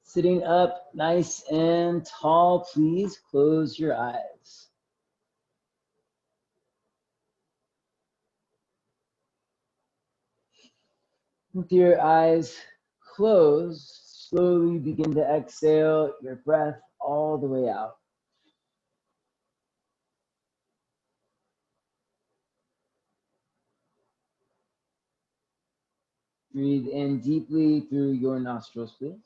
Sitting up nice and tall, please close your eyes. With your eyes closed, slowly begin to exhale your breath all the way out. Breathe in deeply through your nostrils, please.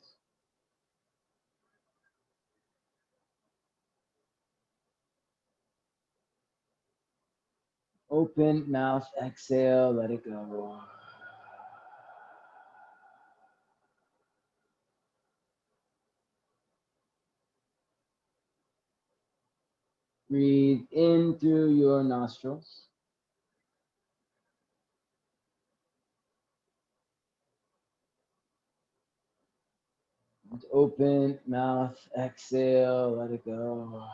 Open mouth, exhale, let it go. Breathe in through your nostrils. And open mouth, exhale, let it go.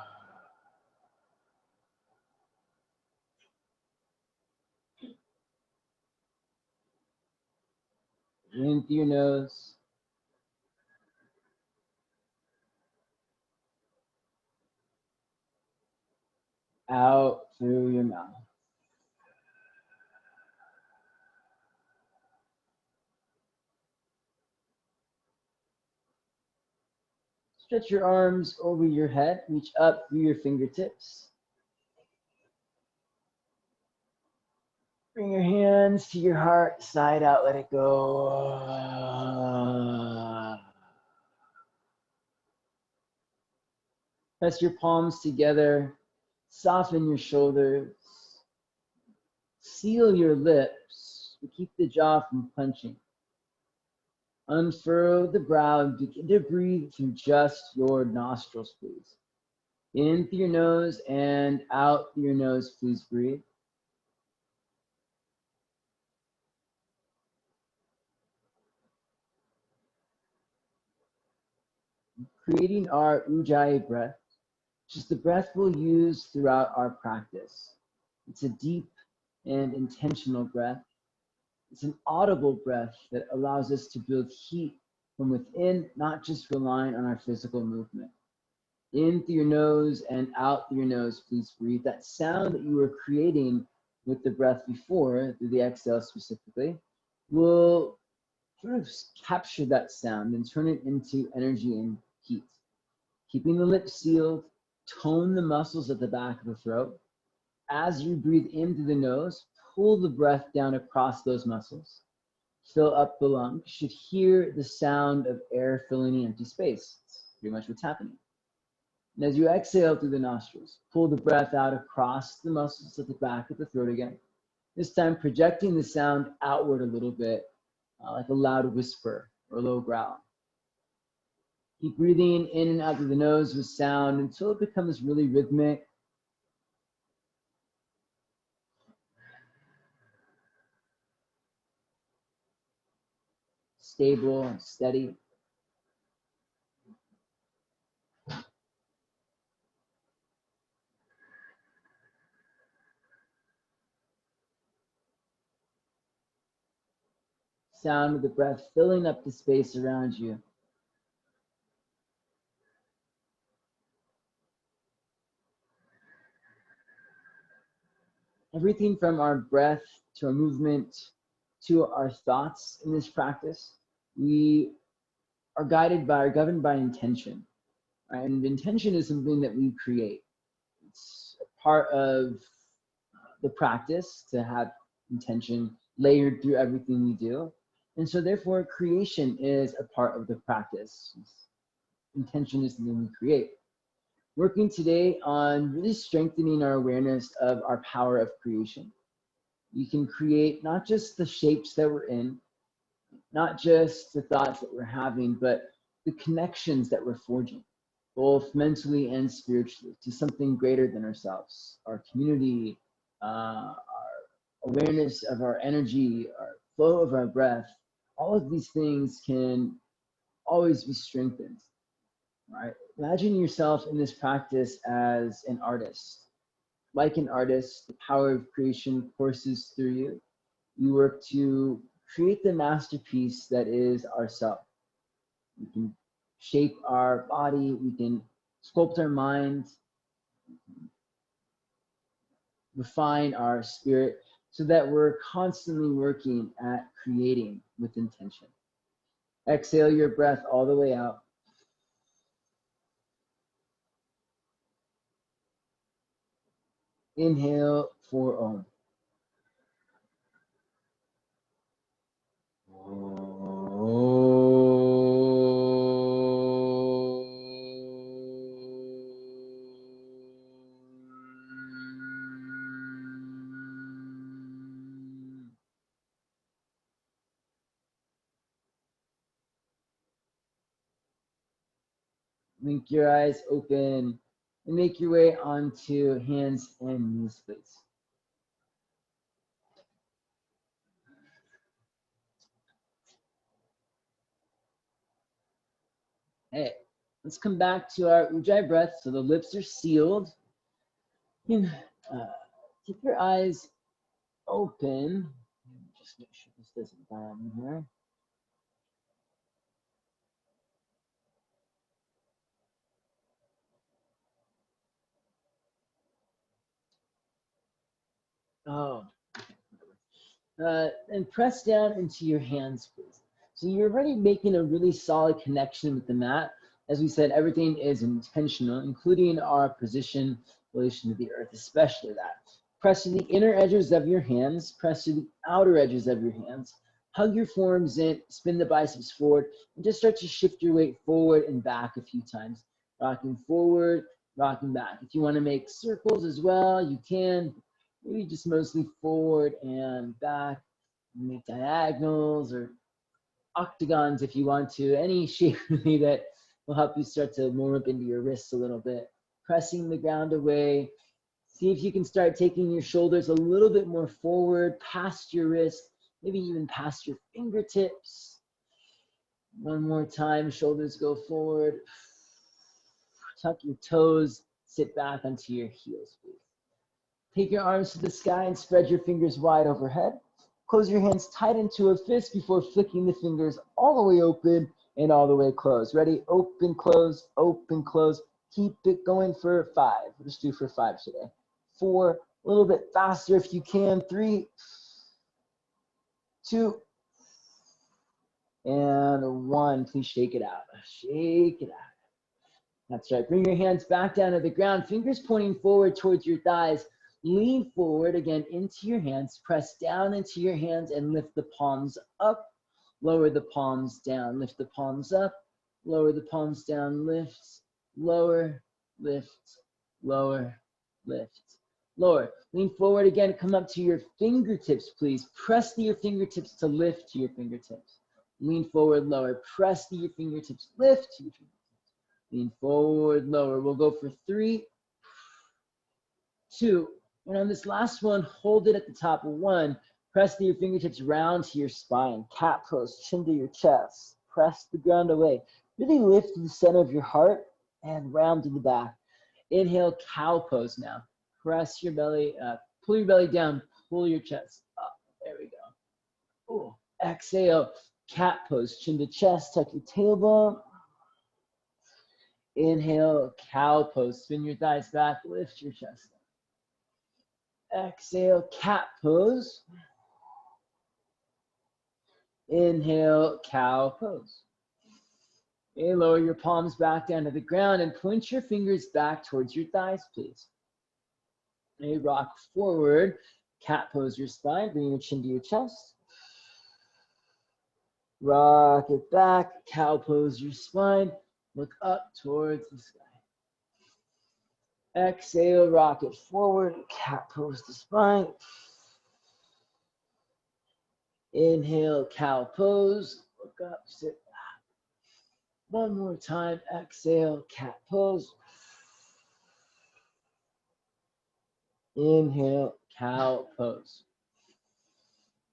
In through your nose. Out through your mouth. Stretch your arms over your head, reach up through your fingertips. Bring your hands to your heart, side out, let it go. Press your palms together, soften your shoulders, seal your lips to keep the jaw from clenching. Unfurrow the brow and begin to breathe through just your nostrils, please. In through your nose and out through your nose, please breathe. Creating our Ujjayi breath, which is the breath we'll use throughout our practice. It's a deep and intentional breath. It's an audible breath that allows us to build heat from within, not just relying on our physical movement. In through your nose and out through your nose, please breathe. That sound that you were creating with the breath before, through the exhale specifically, will sort of capture that sound and turn it into energy and heat. Keeping the lips sealed, tone the muscles at the back of the throat. As you breathe in through the nose, pull the breath down across those muscles. Fill up the lungs. You should hear the sound of air filling the empty space. It's pretty much what's happening. And as you exhale through the nostrils, pull the breath out across the muscles at the back of the throat again. This time projecting the sound outward a little bit, like a loud whisper or a low growl. Keep breathing in and out through the nose with sound until it becomes really rhythmic. Stable and steady. Sound of the breath filling up the space around you. Everything from our breath to our movement to our thoughts in this practice, we are governed by intention. Right? And intention is something that we create. It's a part of the practice to have intention layered through everything we do. And so therefore creation is a part of the practice. Intention is something we create. Working today on really strengthening our awareness of our power of creation. We can create not just the shapes that we're in, not just the thoughts that we're having, but the connections that we're forging, both mentally and spiritually, to something greater than ourselves, our community, our awareness of our energy, our flow of our breath. All of these things can always be strengthened. Right? Imagine yourself in this practice as an artist. Like an artist, the power of creation courses through you. You work to create the masterpiece that is ourself. You can shape our body. We can sculpt our mind, refine our spirit, so that we're constantly working at creating with intention. Exhale your breath all the way out. Inhale for Om. Blink your eyes open and make your way onto hands and knees, please. Hey, let's come back to our Ujjayi breath. So the lips are sealed. You can, keep your eyes open. Just make sure this doesn't bomb in here. Oh. And press down into your hands, please. So you're already making a really solid connection with the mat. As we said, everything is intentional, including our position, relation to the earth, especially that. Press to the inner edges of your hands, press to the outer edges of your hands. Hug your forearms in, spin the biceps forward, and just start to shift your weight forward and back a few times. Rocking forward, rocking back. If you want to make circles as well, you can. Maybe just mostly forward and back. Make diagonals or octagons if you want to. Any shape really that will help you start to warm up into your wrists a little bit. Pressing the ground away. See if you can start taking your shoulders a little bit more forward, past your wrist, maybe even past your fingertips. One more time, shoulders go forward. Tuck your toes, sit back onto your heels, please. Take your arms to the sky and spread your fingers wide overhead. Close your hands tight into a fist before flicking the fingers all the way open and all the way closed. Ready? Open, close, open, close. Keep it going for 5. We'll just do for 5 today. 4, a little bit faster if you can. 3, 2, and 1. Please shake it out. Shake it out. That's right. Bring your hands back down to the ground. Fingers pointing forward towards your thighs. Lean forward again into your hands. Press down into your hands and lift the palms up. Lower the palms down. Lift the palms up. Lower the palms down. Lift. Lower. Lift. Lower. Lift. Lower. Lean forward again. Come up to your fingertips, please. Press to your fingertips to lift to your fingertips. Lean forward. Lower. Press to your fingertips. Lift to your fingertips. Lean forward, lower. We'll go for 3, 2. And on this last one, hold it at the top. 1. Press your fingertips round to your spine. Cat pose, chin to your chest. Press the ground away. Really lift to the center of your heart and round to the back. Inhale, cow pose now. Press your belly up. Pull your belly down. Pull your chest up. There we go. Ooh. Exhale, cat pose, chin to chest. Tuck your tailbone. Inhale, cow pose. Spin your thighs back, lift your chest up. Exhale, cat pose. Inhale, cow pose. Okay, lower your palms back down to the ground and point your fingers back towards your thighs, please. Okay, rock forward, cat pose your spine, bring your chin to your chest. Rock it back, cow pose your spine, look up towards the sky. Exhale, rock it forward, cat pose the spine. Inhale, cow pose, look up, sit back. One more time, exhale, cat pose. Inhale, cow pose.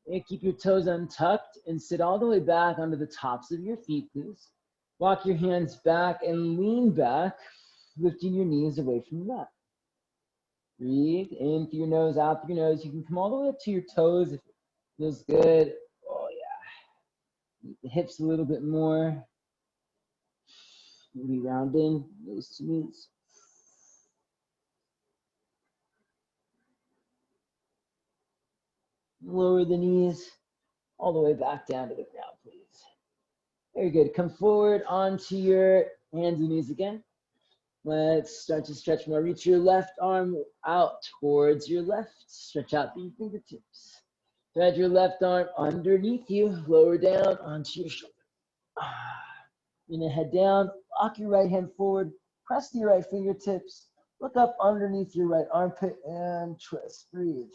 And keep your toes untucked and sit all the way back onto the tops of your feet, please. Walk your hands back and lean back, lifting your knees away from the mat. Breathe in through your nose, out through your nose. You can come all the way up to your toes if it feels good. Oh, yeah. Meet the hips a little bit more. Maybe round in those two knees. Lower the knees all the way back down to the ground, please. Very good. Come forward onto your hands and knees again. Let's start to stretch more. Reach your left arm out towards your left. Stretch out the fingertips. Thread your left arm underneath you. Lower down onto your shoulder. You're gonna head down. Lock your right hand forward. Press to your right fingertips. Look up underneath your right armpit and twist. Breathe.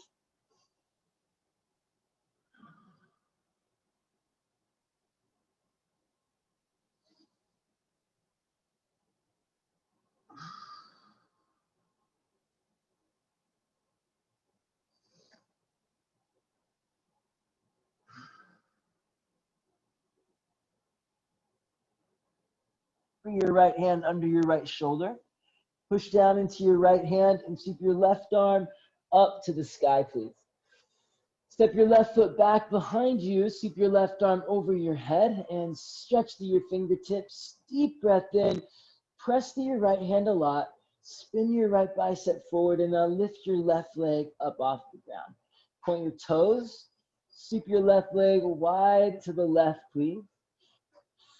Bring your right hand under your right shoulder. Push down into your right hand and sweep your left arm up to the sky, please. Step your left foot back behind you. Sweep your left arm over your head and stretch to your fingertips. Deep breath in. Press to your right hand a lot. Spin your right bicep forward and now lift your left leg up off the ground. Point your toes. Sweep your left leg wide to the left, please.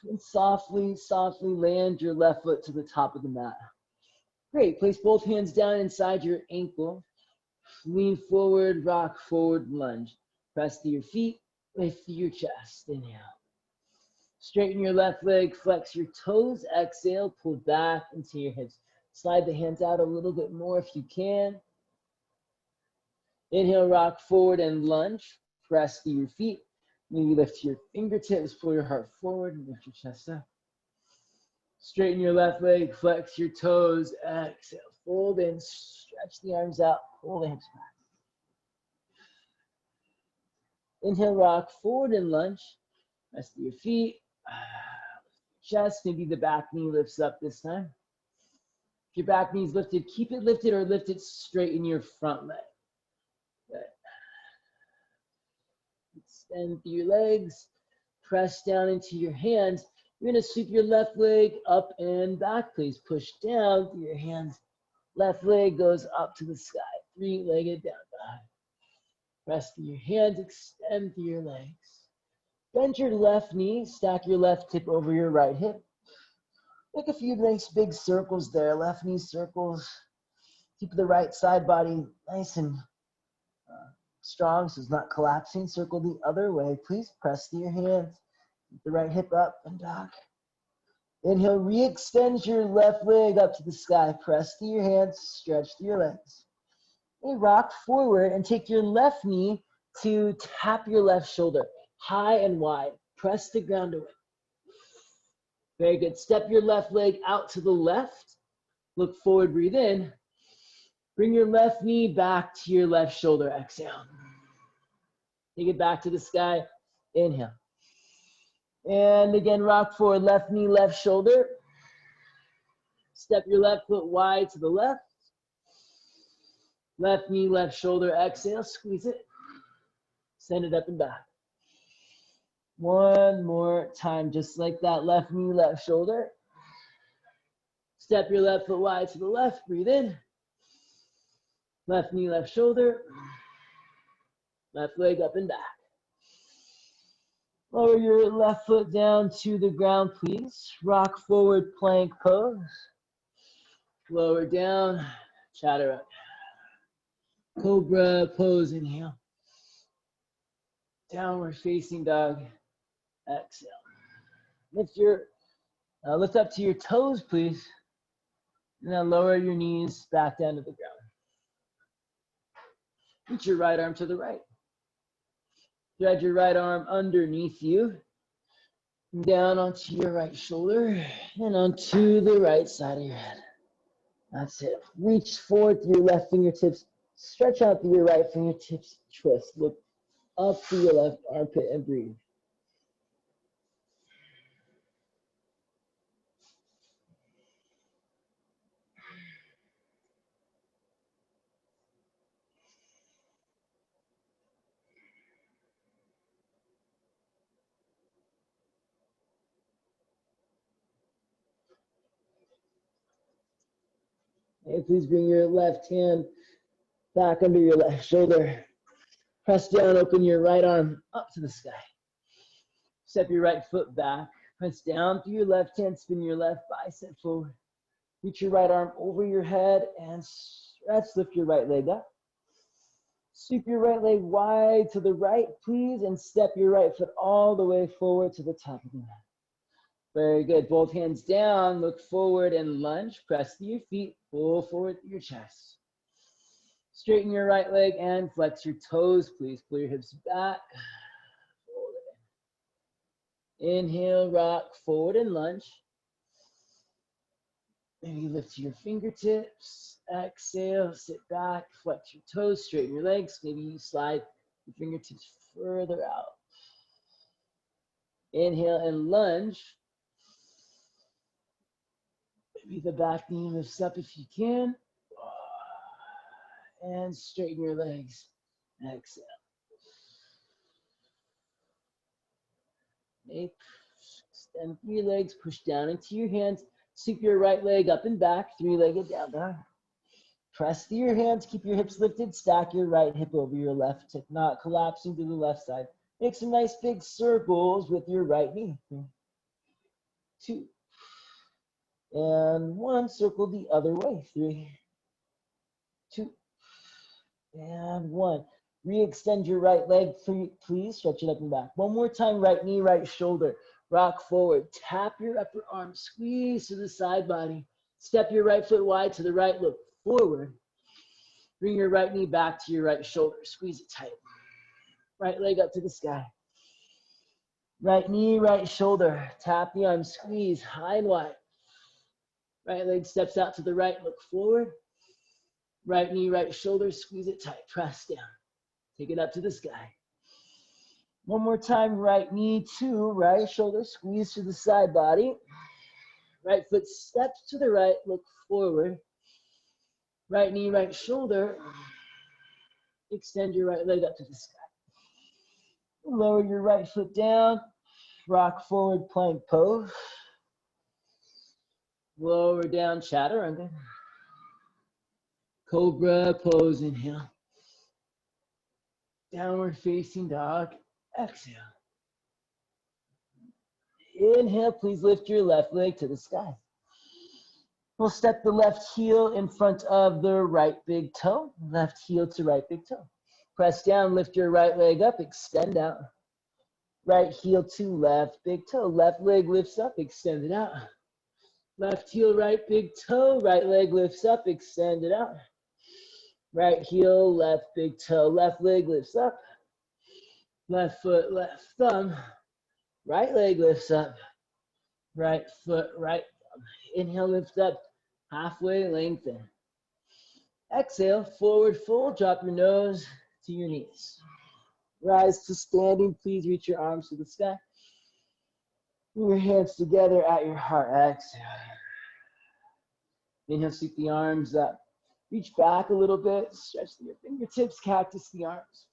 And softly, softly land your left foot to the top of the mat. Great. Place both hands down inside your ankle. Lean forward, rock forward, lunge. Press to your feet, lift to your chest. Inhale. Straighten your left leg, flex your toes. Exhale, pull back into your hips. Slide the hands out a little bit more if you can. Inhale, rock forward and lunge. Press to your feet. Maybe lift your fingertips, pull your heart forward, and lift your chest up. Straighten your left leg, flex your toes. Exhale, fold in, stretch the arms out, pull the hips back. Inhale, rock forward and lunge. Rest of your feet. Chest, maybe the back knee lifts up this time. If your back knee's lifted, keep it lifted or lift it straight in your front leg. Good. Extend through your legs. Press down into your hands. You're going to sweep your left leg up and back. Please push down through your hands. Left leg goes up to the sky. Three-legged down dog. Press through your hands. Extend through your legs. Bend your left knee. Stack your left hip over your right hip. Make a few nice big circles there. Left knee circles. Keep the right side body nice and strong so it's not collapsing. Circle the other way. Please press through your hands. Keep the right hip up and back. Inhale, re-extend your left leg up to the sky. Press through your hands, stretch through your legs. And rock forward and take your left knee to tap your left shoulder. High and wide. Press the ground away. Very good. Step your left leg out to the left. Look forward, breathe in. Bring your left knee back to your left shoulder. Exhale. Take it back to the sky. Inhale. And again, rock forward, left knee, left shoulder. Step your left foot wide to the left. Left knee, left shoulder. Exhale, squeeze it. Send it up and back. One more time, just like that. Left knee, left shoulder. Step your left foot wide to the left. Breathe in. Left knee, left shoulder. Left leg up and back. Lower your left foot down to the ground, please. Rock forward, plank pose. Lower down, chaturanga. Cobra pose, inhale. Downward facing dog, exhale. Lift up to your toes, please. And then lower your knees back down to the ground. Reach your right arm to the right. Thread your right arm underneath you. Down onto your right shoulder and onto the right side of your head. That's it. Reach forward through your left fingertips. Stretch out through your right fingertips. Twist. Look up through your left armpit and breathe. Okay, please bring your left hand back under your left shoulder. Press down, open your right arm up to the sky. Step your right foot back. Press down through your left hand, spin your left bicep forward. Reach your right arm over your head and stretch, lift your right leg up. Sweep your right leg wide to the right, please, and step your right foot all the way forward to the top of the mat. Very good. Both hands down, look forward and lunge. Press through your feet, pull forward through your chest. Straighten your right leg and flex your toes, please. Pull your hips back. Fold it in. Inhale, rock forward and lunge. Maybe lift your fingertips. Exhale, sit back, flex your toes, straighten your legs. Maybe you slide your fingertips further out. Inhale and lunge. Maybe the back knee lifts up if you can. And straighten your legs. Exhale. Extend your legs, push down into your hands. Sweep your right leg up and back, three-legged down dog. Press through your hands, keep your hips lifted, stack your right hip over your left hip, not collapsing to the left side. Make some nice big circles with your right knee. 3, 2, and 1. Circle the other way. 3, 2, and 1. Re-extend your right leg, please. Stretch it up and back. One more time, right knee, right shoulder. Rock forward. Tap your upper arm. Squeeze to the side body. Step your right foot wide to the right. Look forward. Bring your right knee back to your right shoulder. Squeeze it tight. Right leg up to the sky. Right knee, right shoulder. Tap the arm. Squeeze high and wide. Right leg steps out to the right. Look forward. Right knee, right shoulder. Squeeze it tight. Press down. Take it up to the sky. One more time, right knee to right shoulder, squeeze to the side body. Right foot steps to the right, look forward. Right knee, right shoulder. Extend your right leg up to the sky. Lower your right foot down. Rock forward, plank pose. Lower down, chaturanga. Cobra pose, inhale. Downward facing dog, exhale. Inhale, please lift your left leg to the sky. We'll step the left heel in front of the right big toe. Left heel to right big toe. Press down, lift your right leg up, extend out. Right heel to left big toe. Left leg lifts up, extend it out. Left heel, right big toe. Right leg lifts up, extend it out. Right heel, left big toe. Left leg lifts up. Left foot, left thumb. Right leg lifts up. Right foot, right thumb. Inhale, lift up. Halfway, lengthen. Exhale, forward fold. Drop your nose to your knees. Rise to standing. Please reach your arms to the sky. Bring your hands together at your heart. Exhale. Inhale, sweep the arms up. Reach back a little bit. Stretch your fingertips. Cactus the arms.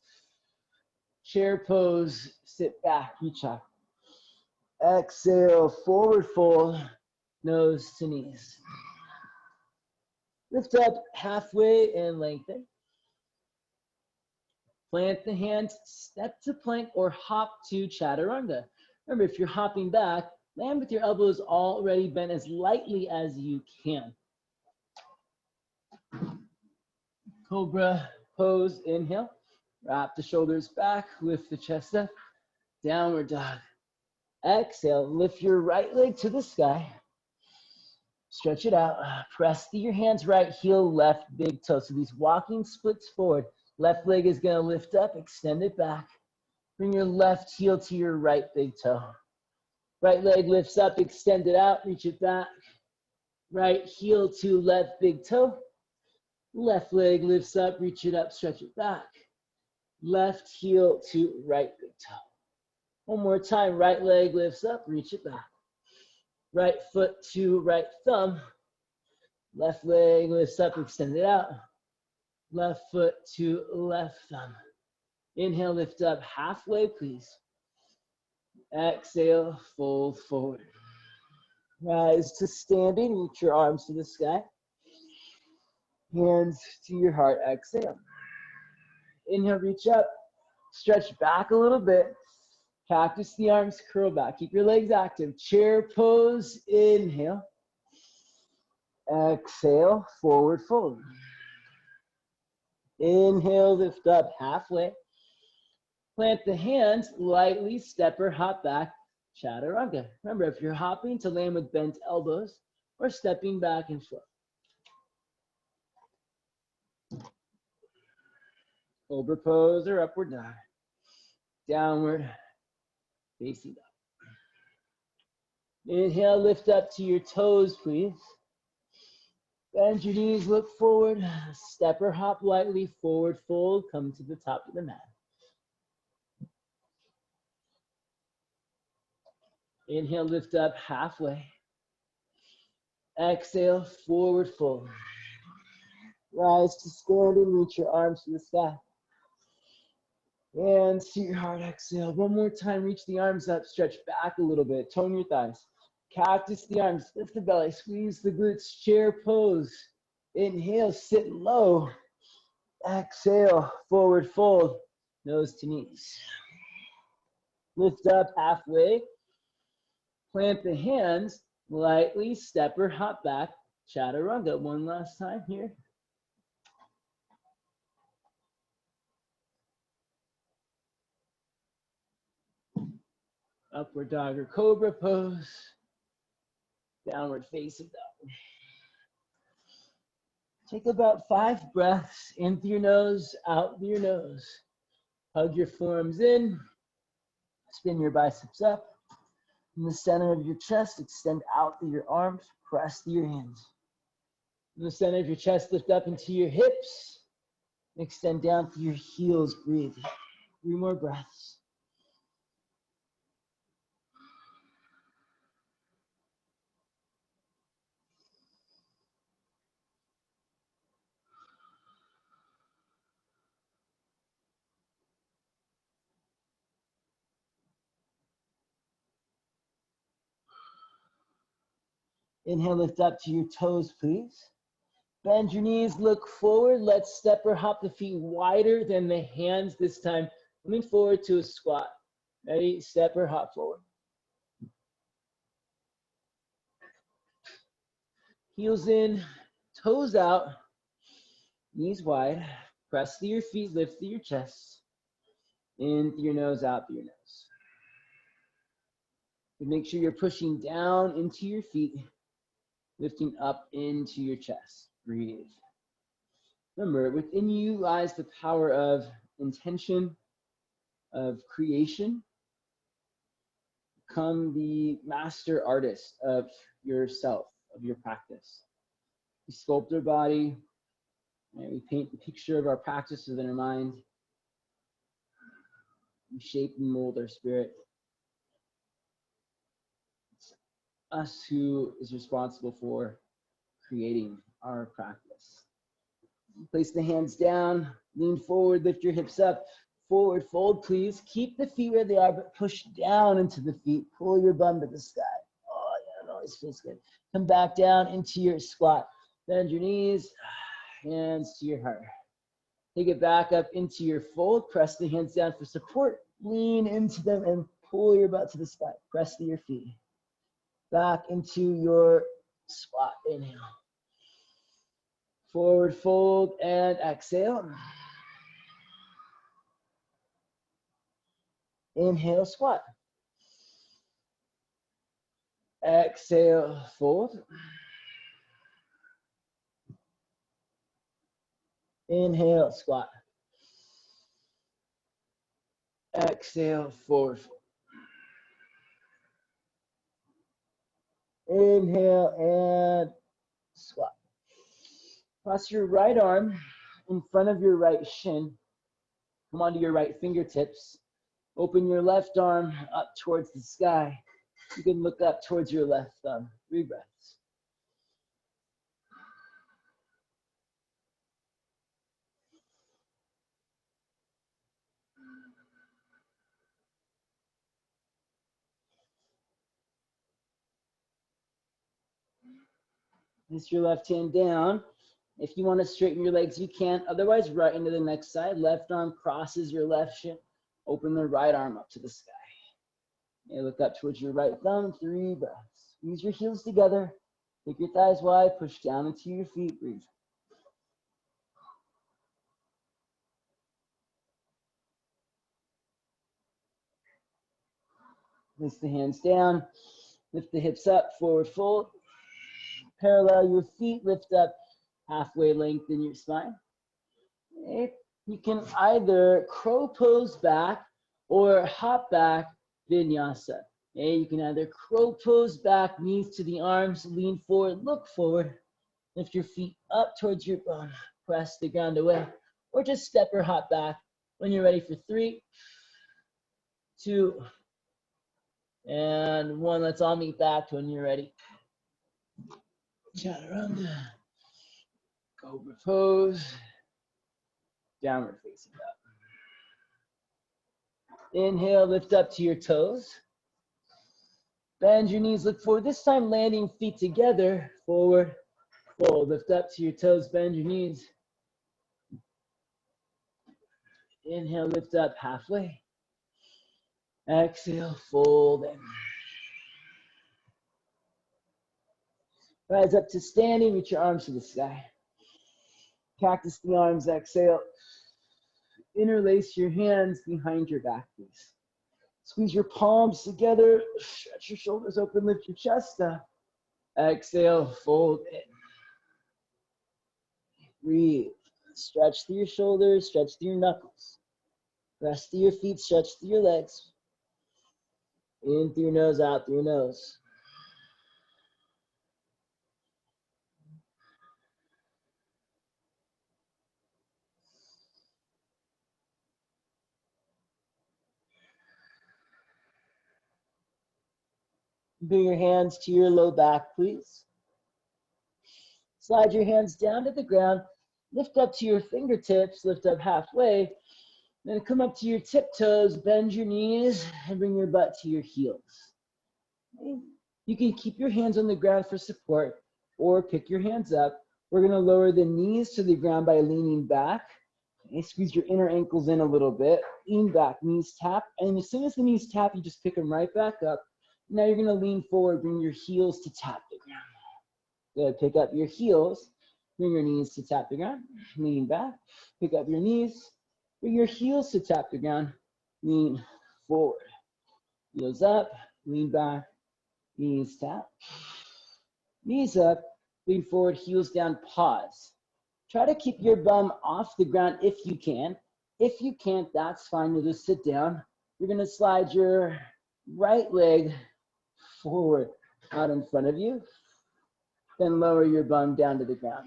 Chair pose. Sit back. Reach up. Exhale, forward fold. Nose to knees. Lift up halfway and lengthen. Plant the hands, step to plank or hop to chaturanga. Remember, if you're hopping back, land with your elbows already bent as lightly as you can. Cobra pose, inhale. Wrap the shoulders back, lift the chest up. Downward dog. Exhale, lift your right leg to the sky. Stretch it out. Press through your hands, right heel, left big toe. So these walking splits forward. Left leg is going to lift up, extend it back. Bring your left heel to your right big toe. Right leg lifts up, extend it out, reach it back. Right heel to left big toe. Left leg lifts up, reach it up, stretch it back. Left heel to right big toe. One more time, right leg lifts up, reach it back. Right foot to right thumb. Left leg lifts up, extend it out. Left foot to left thumb. Inhale, lift up halfway, please. Exhale, fold forward. Rise to standing, reach your arms to the sky. Hands to your heart, exhale. Inhale, reach up, stretch back a little bit. Cactus the arms, curl back. Keep your legs active. Chair pose, inhale. Exhale, forward fold. Inhale, lift up halfway. Plant the hands, lightly step or hop back, chaturanga. Remember, if you're hopping, to land with bent elbows or stepping back and forth. Cobra pose or upward dog. Downward facing dog. Inhale, lift up to your toes, please. Bend your knees, look forward. Step or hop lightly, forward fold, come to the top of the mat. Inhale, lift up halfway. Exhale, forward fold. Rise to stand and reach your arms to the sky. Hands to your heart, exhale. One more time, reach the arms up, stretch back a little bit, tone your thighs. Cactus the arms, lift the belly, squeeze the glutes, chair pose. Inhale, sit low. Exhale, forward fold, nose to knees. Lift up halfway. Plant the hands, lightly step or hop back, chaturanga. One last time here. Upward dog or cobra pose. Downward facing dog. Take about 5 breaths in through your nose, out through your nose. Hug your forearms in. Spin your biceps up. In the center of your chest, extend out through your arms. Press through your hands. In the center of your chest, lift up into your hips. Extend down through your heels. Breathe. 3 more breaths. Inhale, lift up to your toes, please. Bend your knees, look forward. Let's step or hop the feet wider than the hands this time. Coming forward to a squat. Ready? Step or hop forward. Heels in, toes out, knees wide. Press through your feet, lift through your chest. In through your nose, out through your nose. And make sure you're pushing down into your feet, lifting up into your chest. Breathe. Remember, within you lies the power of intention, of creation. Become the master artist of yourself, of your practice. We sculpt our body, and we paint the picture of our practice within our mind. We shape and mold our spirit. It's us who is responsible for creating our practice. Place the hands down, lean forward, lift your hips up. Forward fold, please. Keep the feet where they are, but push down into the feet. Pull your bum to the sky. Oh, yeah, it always feels good. Come back down into your squat. Bend your knees, hands to your heart. Take it back up into your fold. Press the hands down for support. Lean into them and pull your butt to the sky. Press to your feet. Back into your squat. Inhale. Forward fold and exhale. Inhale, squat. Exhale, fold. Inhale, squat. Exhale, forward fold. Inhale and squat. Cross your right arm in front of your right shin. Come onto your right fingertips. Open your left arm up towards the sky. You can look up towards your left thumb. 3 breaths. Place your left hand down. If you want to straighten your legs, you can. Otherwise, right into the next side. Left arm crosses your left shin. Open the right arm up to the sky. And look up towards your right thumb. 3 breaths. Squeeze your heels together. Take your thighs wide. Push down into your feet. Breathe. Place the hands down. Lift the hips up. Forward fold. Parallel your feet. Lift up. Halfway lengthen your spine. Okay. You can either crow pose back or hop back vinyasa. Okay. You can either crow pose back, knees to the arms, lean forward, look forward, lift your feet up towards your bum, press the ground away, or just step or hop back when you're ready for 3, 2, and 1. Let's all meet back when you're ready. Chaturanga. Cobra pose. Downward facing dog. Inhale, lift up to your toes. Bend your knees, look forward. This time landing feet together, forward, fold. Lift up to your toes, bend your knees. Inhale, lift up halfway. Exhale, fold in. Rise up to standing, reach your arms to the sky. Cactus the arms, exhale. Interlace your hands behind your back, please. Squeeze your palms together, stretch your shoulders open, lift your chest up. Exhale, fold in. Breathe. Stretch through your shoulders, stretch through your knuckles. Rest through your feet, stretch through your legs. In through your nose, out through your nose. Bring your hands to your low back, please. Slide your hands down to the ground. Lift up to your fingertips, lift up halfway. Then come up to your tiptoes, bend your knees, and bring your butt to your heels. Okay. You can keep your hands on the ground for support, or pick your hands up. We're gonna lower the knees to the ground by leaning back. Okay. Squeeze your inner ankles in a little bit. Lean back, knees tap. And as soon as the knees tap, you just pick them right back up. Now you're gonna lean forward, bring your heels to tap the ground. Good, pick up your heels, bring your knees to tap the ground, lean back, pick up your knees, bring your heels to tap the ground, lean forward. Heels up, lean back, knees tap. Knees up, lean forward, heels down, pause. Try to keep your bum off the ground if you can. If you can't, that's fine, you'll just sit down. You're gonna slide your right leg forward out in front of you. Then lower your bum down to the ground.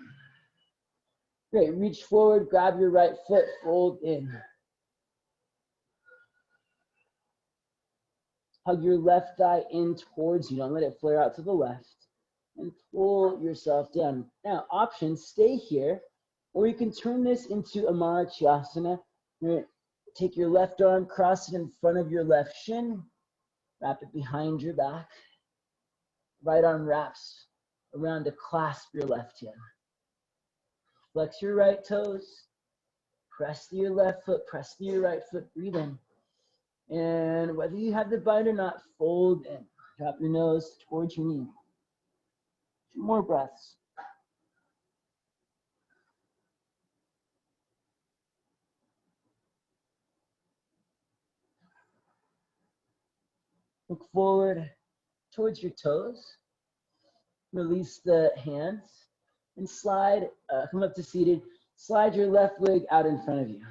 Great, reach forward, grab your right foot, fold in. Hug your left thigh in towards you, don't let it flare out to the left. And pull yourself down. Now, options, stay here, or you can turn this into a Marachyasana. Take your left arm, cross it in front of your left shin, wrap it behind your back. Right arm wraps around to clasp your left hand. Flex your right toes. Press through your left foot. Press through your right foot. Breathe in. And whether you have the bind or not, fold in. Drop your nose towards your knee. 2 more breaths. Look forward towards your toes. Release the hands and slide, come up to seated. Slide your left leg out in front of you.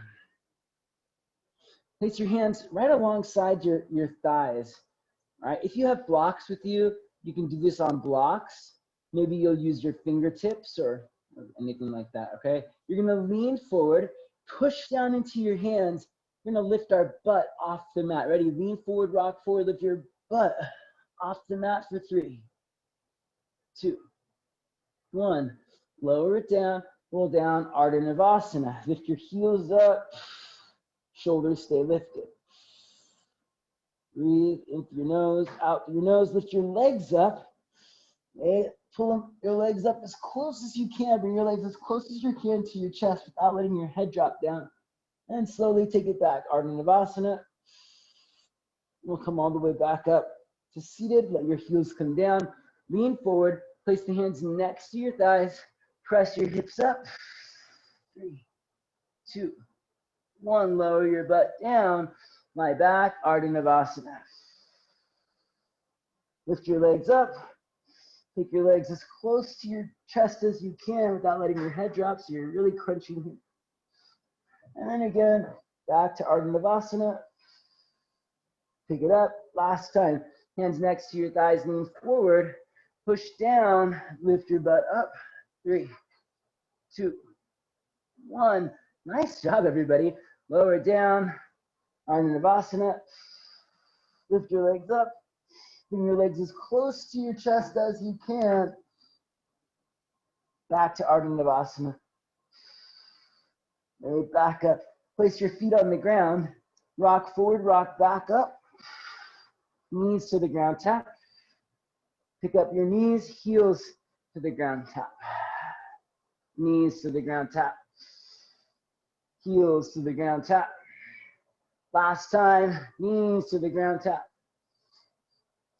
Place your hands right alongside your thighs. All right, if you have blocks with you, you can do this on blocks. Maybe you'll use your fingertips or anything like that, okay? You're gonna lean forward, push down into your hands. We're gonna lift our butt off the mat. Ready? Lean forward, rock forward, lift your butt off the mat for 3, 2, 1. Lower it down, roll down, Ardha Navasana. Lift your heels up, shoulders stay lifted. Breathe in through your nose, out through your nose. Lift your legs up. Okay. Pull your legs up as close as you can. Bring your legs as close as you can to your chest without letting your head drop down. And slowly take it back. Ardha Navasana. We'll come all the way back up to seated. Let your heels come down. Lean forward. Place the hands next to your thighs. Press your hips up. 3, 2, 1. Lower your butt down. Lie back. Ardha Navasana. Lift your legs up. Take your legs as close to your chest as you can without letting your head drop, so you're really crunching here. And then again, back to Ardha Navasana. Pick it up. Last time. Hands next to your thighs, lean forward. Push down. Lift your butt up. 3, 2, 1. Nice job, everybody. Lower it down. Ardha Navasana. Lift your legs up. Bring your legs as close to your chest as you can. Back to Ardha Navasana. Then back up. Place your feet on the ground. Rock forward, rock back up. Knees to the ground, tap. Pick up your knees, heels to the ground, tap. Knees to the ground, tap. Heels to the ground, tap. Last time, knees to the ground, tap.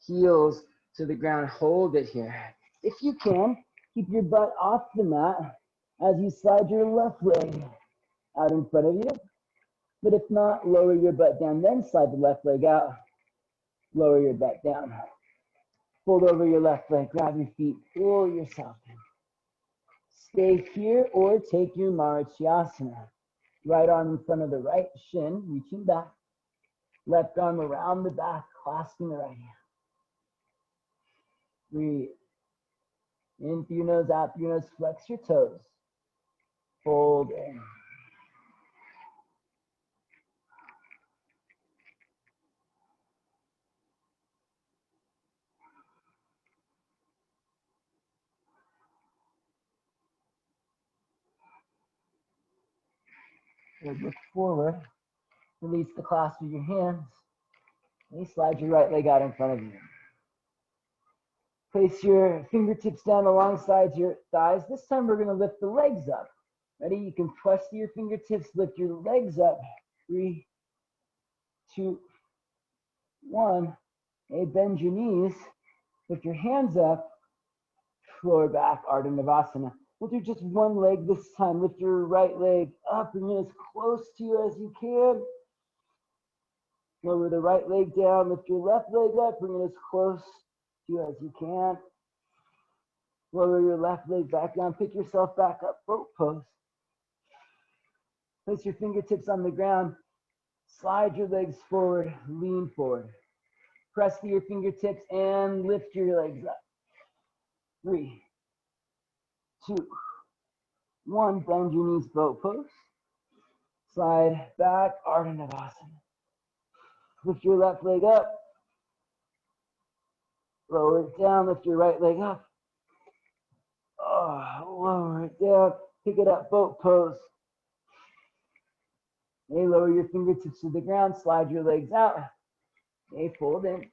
Heels to the ground, hold it here. If you can, keep your butt off the mat as you slide your left leg out in front of you. But if not, lower your butt down, then slide the left leg out. Lower your butt down. Fold over your left leg, grab your feet, pull yourself in. Stay here or take your Marachyasana. Right arm in front of the right shin, reaching back. Left arm around the back, clasping the right hand. Breathe. In through your nose, out through your nose, flex your toes. Fold in. Good. Look forward. Release the clasp of your hands. And slide your right leg out in front of you. Place your fingertips down alongside your thighs. This time we're going to lift the legs up. Ready? You can press your fingertips, lift your legs up. 3, 2, 1. Okay, bend your knees. Lift your hands up. Lower back, Ardha Navasana. We'll do just one leg this time. Lift your right leg up. Bring it as close to you as you can. Lower the right leg down. Lift your left leg up. Bring it as close to you as you can. Lower your left leg back down. Pick yourself back up. Boat pose. Place your fingertips on the ground. Slide your legs forward. Lean forward. Press through your fingertips and lift your legs up. 3, 2, 1. Bend your knees. Boat pose. Slide back. Ardha Navasana. Lift your left leg up. Lower it down. Lift your right leg up. Lower it down. Pick it up. Boat pose. Okay, lower your fingertips to the ground. Slide your legs out. Okay, fold in.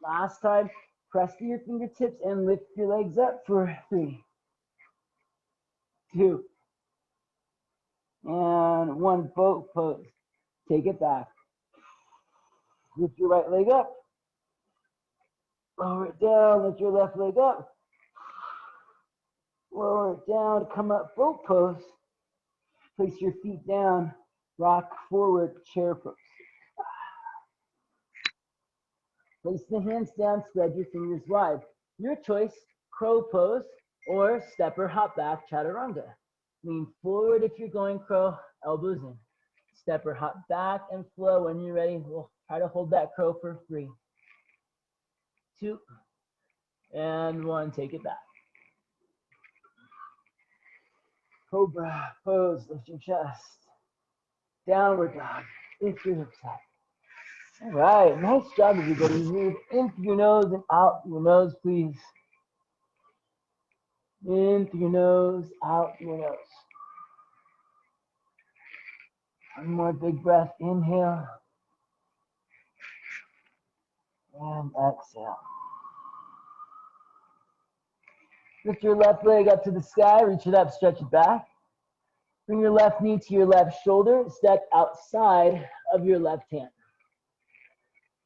Last time. Press through your fingertips and lift your legs up for 3, 2, and 1. Boat pose. Take it back. Lift your right leg up. Lower it down. Lift your left leg up. Lower it down. Come up. Boat pose. Place your feet down. Rock forward. Chair pose. Place the hands down. Spread your fingers wide. Your choice. Crow pose or stepper hop back chaturanga. Lean forward if you're going crow. Elbows in. Stepper hop back and flow. When you're ready, we'll try to hold that crow for 3, 2, and 1. Take it back. Cobra pose. Lift your chest. Downward dog. Lift your hips up. All right. Nice job, everybody. Breathe in through your nose and out through your nose, please. In through your nose, out through your nose. One more big breath. Inhale. And exhale. Lift your left leg up to the sky, reach it up, stretch it back. Bring your left knee to your left shoulder, step outside of your left hand.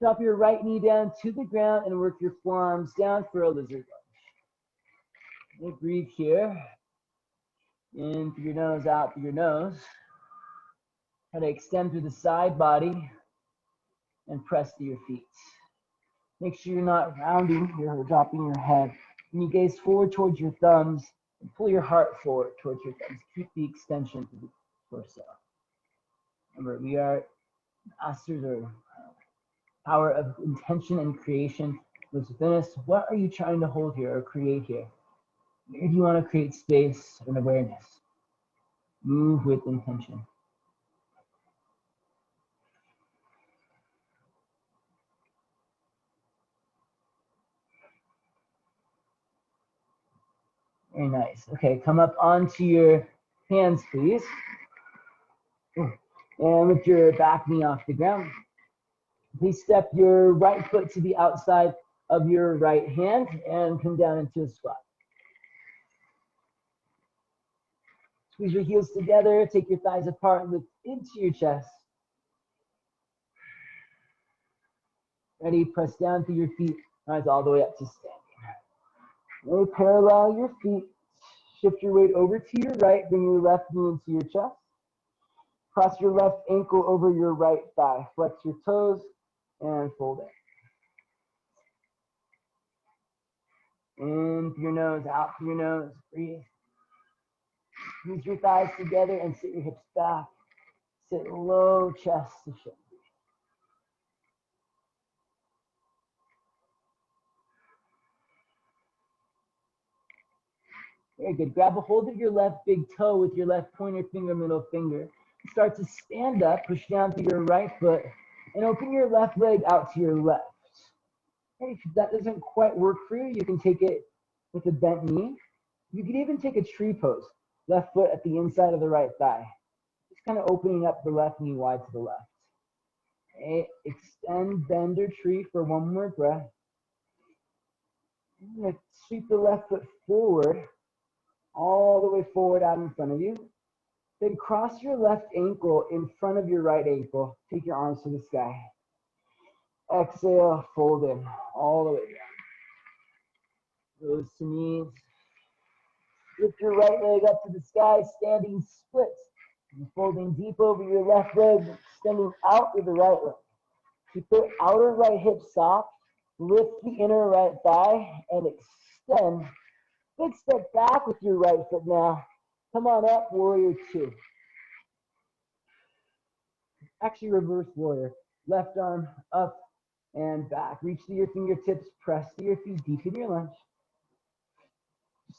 Drop your right knee down to the ground and work your forearms down for a lizard lunge. Breathe here. In through your nose, out through your nose. Try to extend through the side body and press to your feet. Make sure you're not rounding or dropping your head. When you gaze forward towards your thumbs, and pull your heart forward towards your thumbs. Keep the extension to the torso. Remember, we are masters of power of intention and creation lives within us. What are you trying to hold here or create here? Where do you want to create space and awareness? Move with intention. Very nice. Okay, come up onto your hands, please. And lift your back knee off the ground. Please step your right foot to the outside of your right hand and come down into a squat. Squeeze your heels together, take your thighs apart, lift into your chest. Ready, press down through your feet, rise all the way up to standing. Ready, parallel your feet, shift your weight over to your right, bring your left knee into your chest. Cross your left ankle over your right thigh, flex your toes, and fold it. In through your nose, out through your nose, breathe. Squeeze your thighs together and sit your hips back. Sit low, chest to shoulder. Very good. Grab a hold of your left big toe with your left pointer finger, middle finger. Start to stand up, push down through your right foot, and open your left leg out to your left. Okay, if that doesn't quite work for you, you can take it with a bent knee. You can even take a tree pose, left foot at the inside of the right thigh. Just kind of opening up the left knee wide to the left. Okay, extend, bend, or tree for one more breath. I'm going to sweep the left foot forward, all the way forward out in front of you. Then cross your left ankle in front of your right ankle. Take your arms to the sky. Exhale, fold in, all the way down. Toes to knees. Lift your right leg up to the sky, standing splits. And folding deep over your left leg, extending out with the right leg. Keep the outer right hip soft. Lift the inner right thigh and extend. Big step back with your right foot now. Come on up, warrior two. Actually, reverse warrior. Left arm up and back. Reach to your fingertips, press to your feet, deepen your lunge.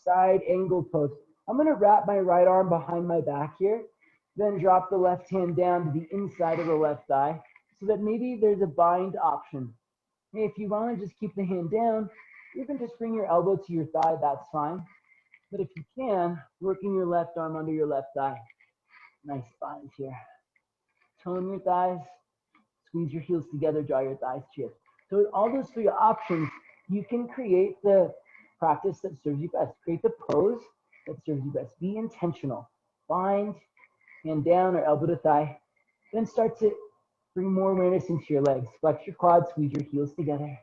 Side angle pose. I'm going to wrap my right arm behind my back here, then drop the left hand down to the inside of the left thigh so that maybe there's a bind option. Hey, if you want to just keep the hand down, you can just bring your elbow to your thigh, that's fine. But if you can, working your left arm under your left thigh. Nice bind here. Tone your thighs, squeeze your heels together, draw your thighs to your hips. So with all those three options, you can create the practice that serves you best. Create the pose that serves you best. Be intentional. Bind, hand down or elbow to thigh. Then start to bring more awareness into your legs. Flex your quads, squeeze your heels together.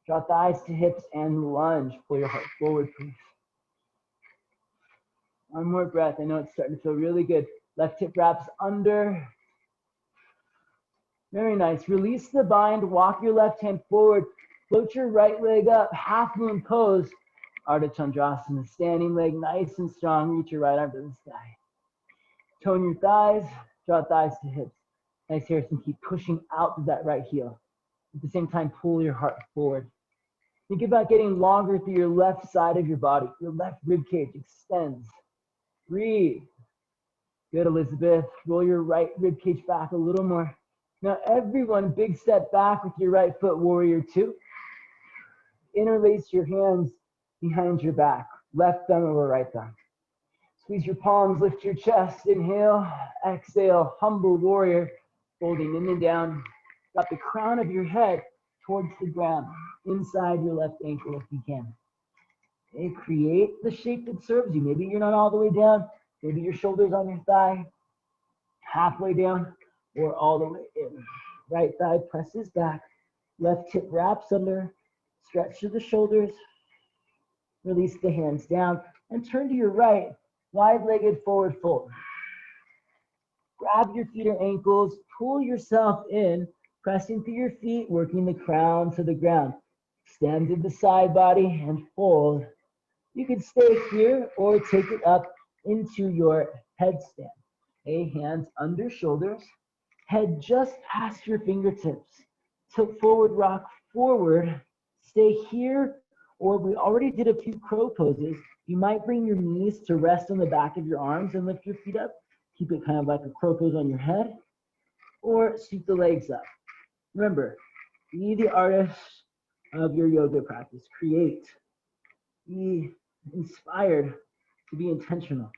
Draw thighs to hips and lunge. Pull your heart forward, please. One more breath. I know it's starting to feel really good. Left hip wraps under. Very nice. Release the bind. Walk your left hand forward. Float your right leg up. Half moon pose. Ardha Chandrasana. Standing leg nice and strong. Reach your right arm to the sky. Tone your thighs. Draw thighs to hips. Nice, Harrison. Keep pushing out to that right heel. At the same time, pull your heart forward. Think about getting longer through your left side of your body. Your left rib cage extends. Breathe. Good, Elizabeth. Roll your right rib cage back a little more. Now, everyone, big step back with your right foot, warrior two. Interlace your hands behind your back. Left thumb over right thumb. Squeeze your palms, lift your chest. Inhale, exhale, humble warrior. Folding in and down. Drop the crown of your head towards the ground. Inside your left ankle if you can. And create the shape that serves you. Maybe you're not all the way down. Maybe your shoulders on your thigh, halfway down, or all the way in. Right thigh presses back. Left hip wraps under. Stretch to the shoulders. Release the hands down and turn to your right. Wide-legged forward fold. Grab your feet or ankles. Pull yourself in. Pressing through your feet, working the crown to the ground. Extend to the side body and fold. You can stay here or take it up into your headstand. Okay, hands under shoulders, head just past your fingertips. Tilt forward, rock forward. Stay here, or we already did a few crow poses. You might bring your knees to rest on the back of your arms and lift your feet up. Keep it kind of like a crow pose on your head, or sweep the legs up. Remember, be the artist of your yoga practice. Create. Be inspired to be intentional.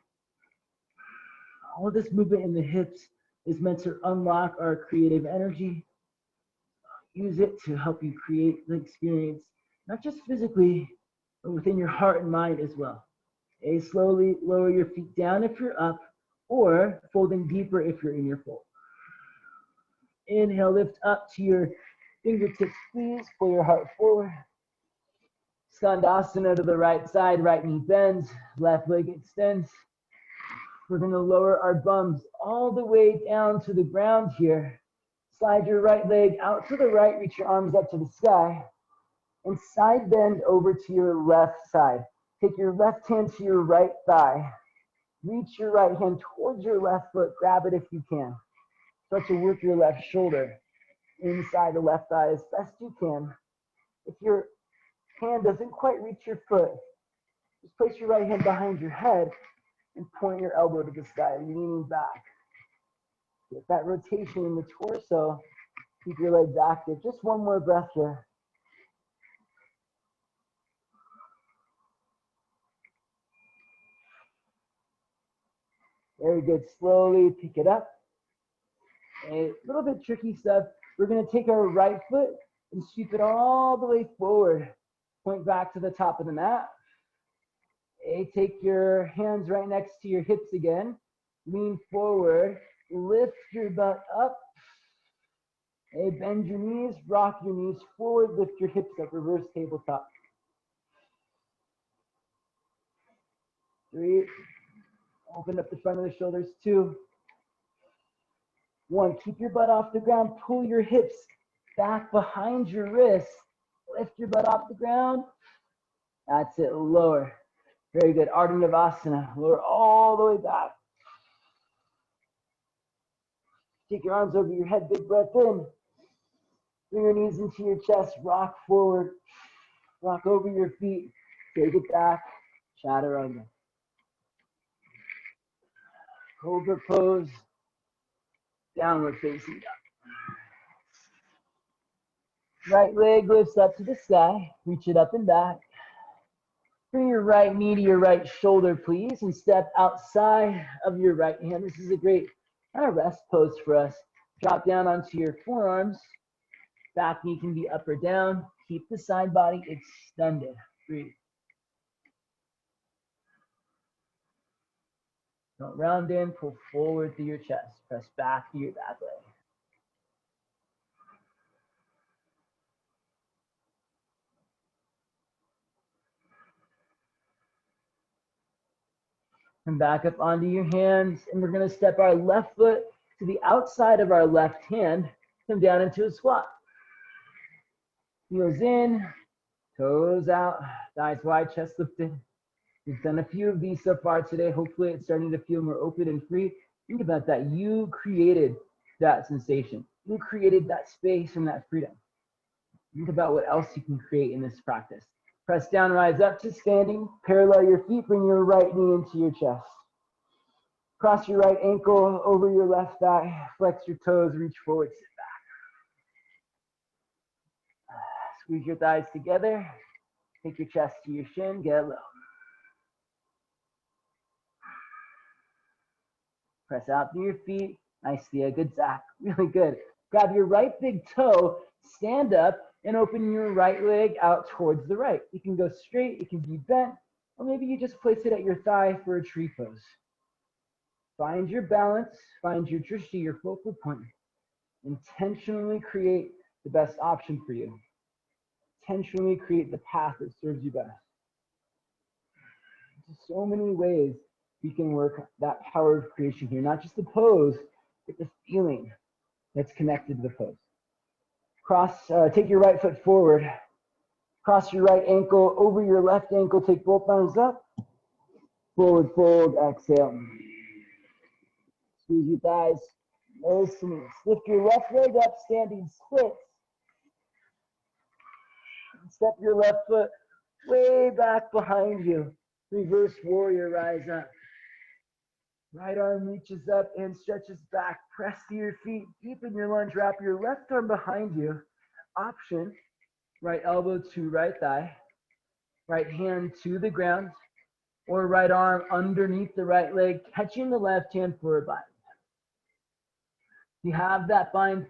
All of this movement in the hips is meant to unlock our creative energy. Use it to help you create the experience, not just physically, but within your heart and mind as well. Okay, slowly lower your feet down if you're up, or folding deeper if you're in your fold. Inhale, lift up to your fingertips, please. Pull your heart forward. Skandasana to the right side, right knee bends, left leg extends. We're going to lower our bums all the way down to the ground here. Slide your right leg out to the right, reach your arms up to the sky, and side bend over to your left side. Take your left hand to your right thigh. Reach your right hand towards your left foot. Grab it if you can. Start to work your left shoulder inside the left thigh as best you can. If your hand doesn't quite reach your foot, just place your right hand behind your head and point your elbow to the sky, leaning back. Get that rotation in the torso. Keep your legs active. Just one more breath here. Very good. Slowly pick it up. A little bit tricky stuff. We're going to take our right foot and sweep it all the way forward. Point back to the top of the mat. Take your hands right next to your hips again. Lean forward. Lift your butt up. Bend your knees. Rock your knees forward. Lift your hips up. Reverse tabletop. 3. Open up the front of the shoulders. 2. 1. Keep your butt off the ground. Pull your hips back behind your wrists. Lift your butt off the ground. That's it. Lower. Very good. Ardha Navasana. Lower all the way back. Take your arms over your head. Big breath in. Bring your knees into your chest. Rock forward. Rock over your feet. Take it back. Chaturanga. Cobra Pose. Downward facing dog. Right leg lifts up to the sky. Reach it up and back. Bring your right knee to your right shoulder, please, and step outside of your right hand. This is a great kind of rest pose for us. Drop down onto your forearms. Back knee can be up or down. Keep the side body extended. Breathe. Don't round in. Pull forward through your chest. Press back to your back leg. And back up onto your hands, and we're going to step our left foot to the outside of our left hand, come down into a squat. Heels in, toes out, thighs wide, chest lifted. We've done a few of these so far today. Hopefully it's starting to feel more open and free. Think about that. You created that sensation. You created that space and that freedom. Think about what else you can create in this practice. Press down, rise up to standing. Parallel your feet. Bring your right knee into your chest. Cross your right ankle over your left thigh. Flex your toes. Reach forward. Sit back. Squeeze your thighs together. Take your chest to your shin. Get low. Press out through your feet. Nice, Thea. Good, Zach. Really good. Grab your right big toe. Stand up and open your right leg out towards the right. You can go straight. It can be bent. Or maybe you just place it at your thigh for a tree pose. Find your balance, find your drishti, your focal point. Intentionally create the best option for you. Intentionally create the path that serves you best. There's so many ways we can work that power of creation here, not just the pose, but the feeling that's connected to the pose. Take your right foot forward. Cross your right ankle over your left ankle. Take both arms up. Forward fold, exhale. Squeeze your thighs. Nice and loose. Lift your left leg up, standing splits. Step your left foot way back behind you. Reverse warrior, rise up. Right arm reaches up and stretches back. Press to your feet. Deepen your lunge. Wrap your left arm behind you. Option, right elbow to right thigh. Right hand to the ground. Or right arm underneath the right leg, catching the left hand for a bind. You have that bind,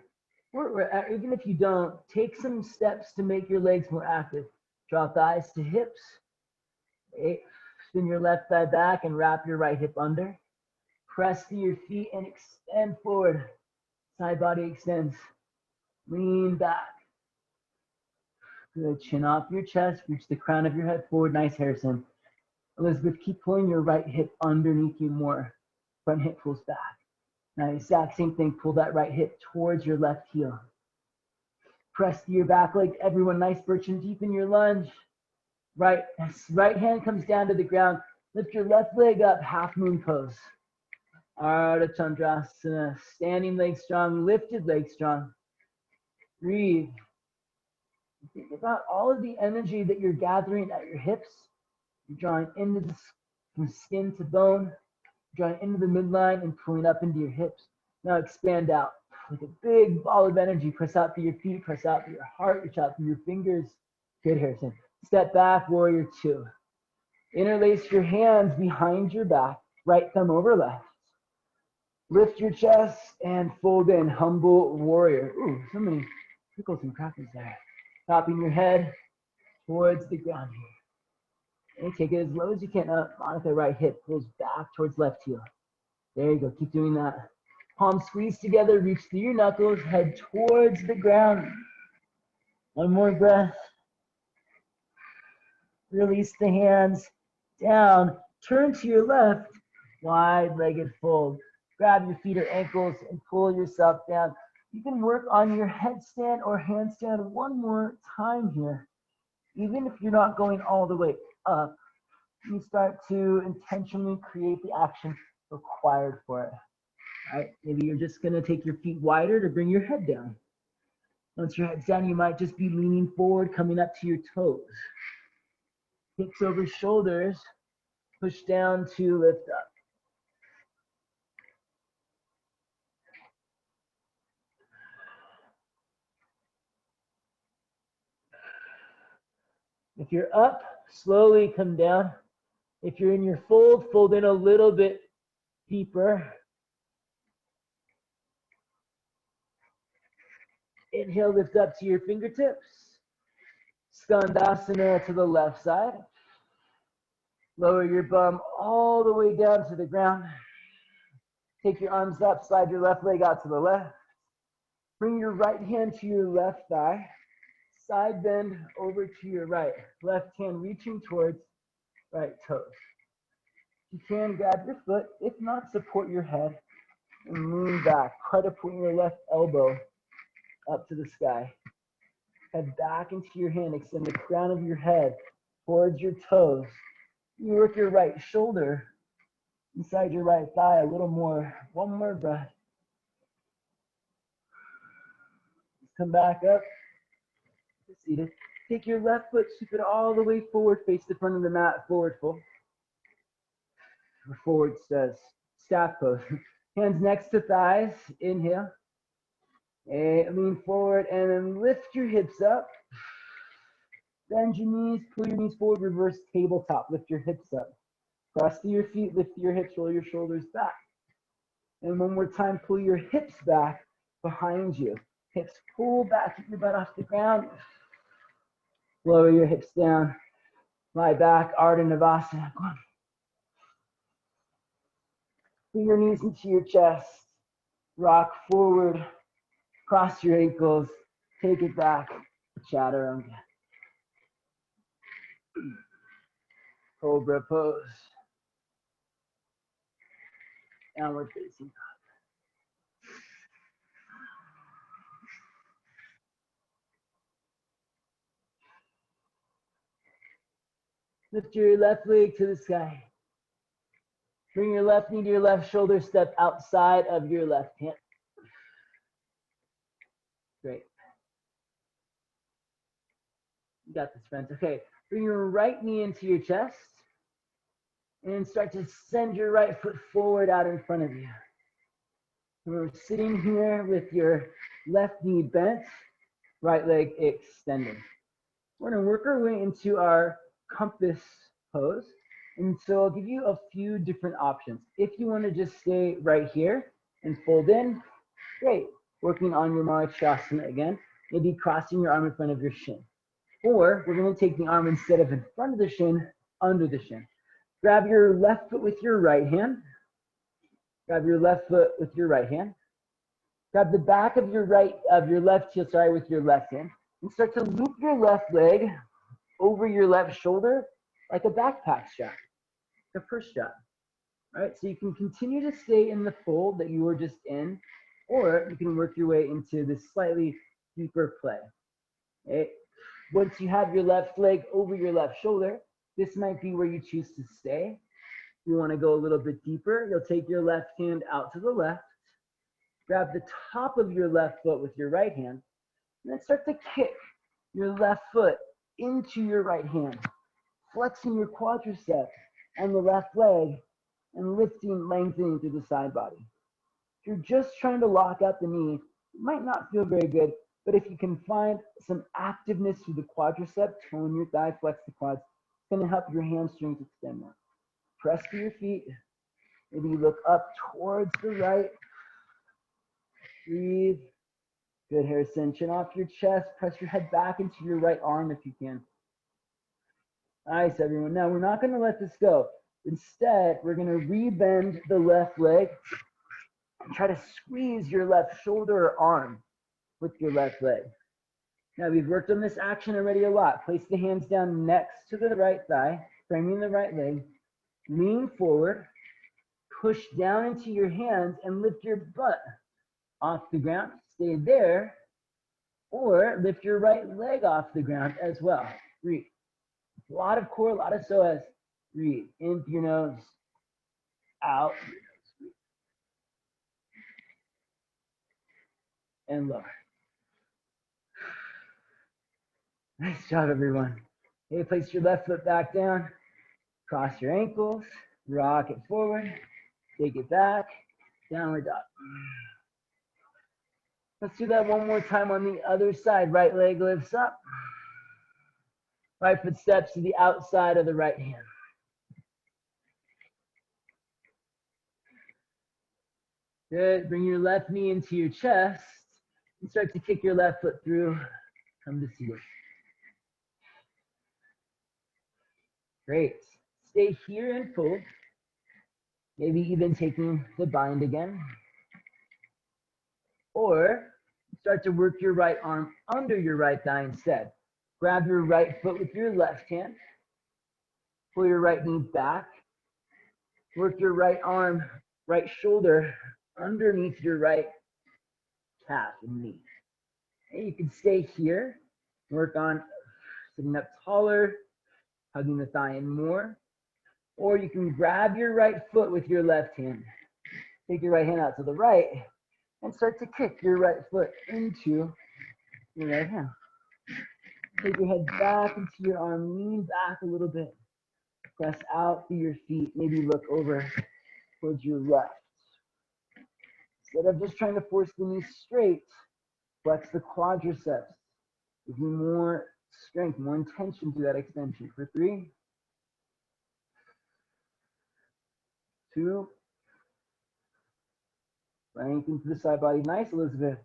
or even if you don't, take some steps to make your legs more active. Draw thighs to hips. Spin your left thigh back and wrap your right hip under. Press to your feet and extend forward. Side body extends. Lean back. Good. Chin off your chest. Reach the crown of your head forward. Nice, Harrison. Elizabeth, keep pulling your right hip underneath you more. Front hip pulls back. Now, exact same thing. Pull that right hip towards your left heel. Press to your back leg. Everyone, nice birch and deep in your lunge. Right hand comes down to the ground. Lift your left leg up, half moon pose. Ardha Chandrasana. Standing leg strong, lifted leg strong. Breathe. Think about all of the energy that you're gathering at your hips. You're drawing into the from skin to bone, drawing into the midline and pulling up into your hips. Now expand out like a big ball of energy. Press out through your feet, press out through your heart, reach out through your fingers. Good, Harrison. Step back, warrior two. Interlace your hands behind your back, right thumb over left. Lift your chest and fold in, humble warrior. Ooh, so many pickles and crackers there. Topping your head towards the ground here. And take it as low as you can up. Monica, right hip pulls back towards left heel. There you go. Keep doing that. Palms squeeze together. Reach through your knuckles. Head towards the ground. One more breath. Release the hands down. Turn to your left. Wide-legged fold. Grab your feet or ankles and pull yourself down. You can work on your headstand or handstand one more time here. Even if you're not going all the way up, you start to intentionally create the action required for it. All right, maybe you're just gonna take your feet wider to bring your head down. Once your head's down, you might just be leaning forward, coming up to your toes. Hips over shoulders, push down to lift up. If you're up, slowly come down. If you're in your fold, fold in a little bit deeper. Inhale, lift up to your fingertips. Skandasana to the left side. Lower your bum all the way down to the ground. Take your arms up, slide your left leg out to the left. Bring your right hand to your left thigh. Side bend over to your right. Left hand reaching towards right toes. You can grab your foot. If not, support your head and lean back. Try to put your left elbow up to the sky. Head back into your hand. Extend the crown of your head towards your toes. You work your right shoulder inside your right thigh a little more. One more breath. Come back up. Seated. Take your left foot, sweep it all the way forward, face the front of the mat, forward fold. Forward says staff pose. Hands next to thighs. Inhale. And lean forward and then lift your hips up. Bend your knees, pull your knees forward, reverse tabletop. Lift your hips up. Cross to your feet, lift your hips, roll your shoulders back. And one more time, pull your hips back behind you. Hips pull back, keep your butt off the ground. Lower your hips down. Lie back, Ardha Navasana. Come on. Bring your knees into your chest. Rock forward. Cross your ankles. Take it back. Chaturanga. Cobra Pose. Downward facing. Lift your left leg to the sky. Bring your left knee to your left shoulder. Step outside of your left hand. Great. You got this, friends. Okay. Bring your right knee into your chest. And start to send your right foot forward out in front of you. We're sitting here with your left knee bent, right leg extended. We're going to work our way into our compass pose. And so I'll give you a few different options. If you want to just stay right here and fold in, great. Working on your Marachyasana again, maybe crossing your arm in front of your shin. Or we're going to take the arm instead of in front of the shin, under the shin. Grab your left foot with your right hand. Grab your left foot with your right hand. Grab the back of your left heel, with your left hand. And start to loop your left leg over your left shoulder like a backpack strap, the first strap. All right, so you can continue to stay in the fold that you were just in, or you can work your way into this slightly deeper play. Okay? Once you have your left leg over your left shoulder, this might be where you choose to stay. If you want to go a little bit deeper, you'll take your left hand out to the left, grab the top of your left foot with your right hand, and then start to kick your left foot into your right hand, flexing your quadriceps on the left leg and lifting, lengthening through the side body. If you're just trying to lock out the knee, it might not feel very good, but if you can find some activeness through the quadricep, tone your thigh, flex the quads, it's going to help your hamstrings extend more. Press to your feet. Maybe look up towards the right. Breathe. Good, Harrison. Chin off your chest. Press your head back into your right arm if you can. Nice, everyone. Now, we're not going to let this go. Instead, we're going to rebend the left leg and try to squeeze your left shoulder or arm with your left leg. Now, we've worked on this action already a lot. Place the hands down next to the right thigh, framing the right leg. Lean forward. Push down into your hands and lift your butt off the ground. Stay there. Or lift your right leg off the ground as well. Breathe. A lot of core, a lot of psoas. Breathe. In through your nose. Out through your nose. And lower. Nice job, everyone. Okay, place your left foot back down. Cross your ankles. Rock it forward. Take it back. Downward dog. Let's do that one more time on the other side. Right leg lifts up. Right foot steps to the outside of the right hand. Good. Bring your left knee into your chest and start to kick your left foot through. Come to seated. Great. Stay here and fold. Maybe even taking the bind again. Or start to work your right arm under your right thigh instead. Grab your right foot with your left hand. Pull your right knee back. Work your right arm, right shoulder underneath your right calf and knee. And you can stay here. Work on sitting up taller, hugging the thigh in more. Or you can grab your right foot with your left hand. Take your right hand out to the right and start to kick your right foot into your right hand. Take your head back into your arm, lean back a little bit. Press out through your feet, maybe look over towards your left. Instead of just trying to force the knee straight, flex the quadriceps. Give you more strength, more intention to that extension. For 3, 2, lengthen through the side body. Nice, Elizabeth.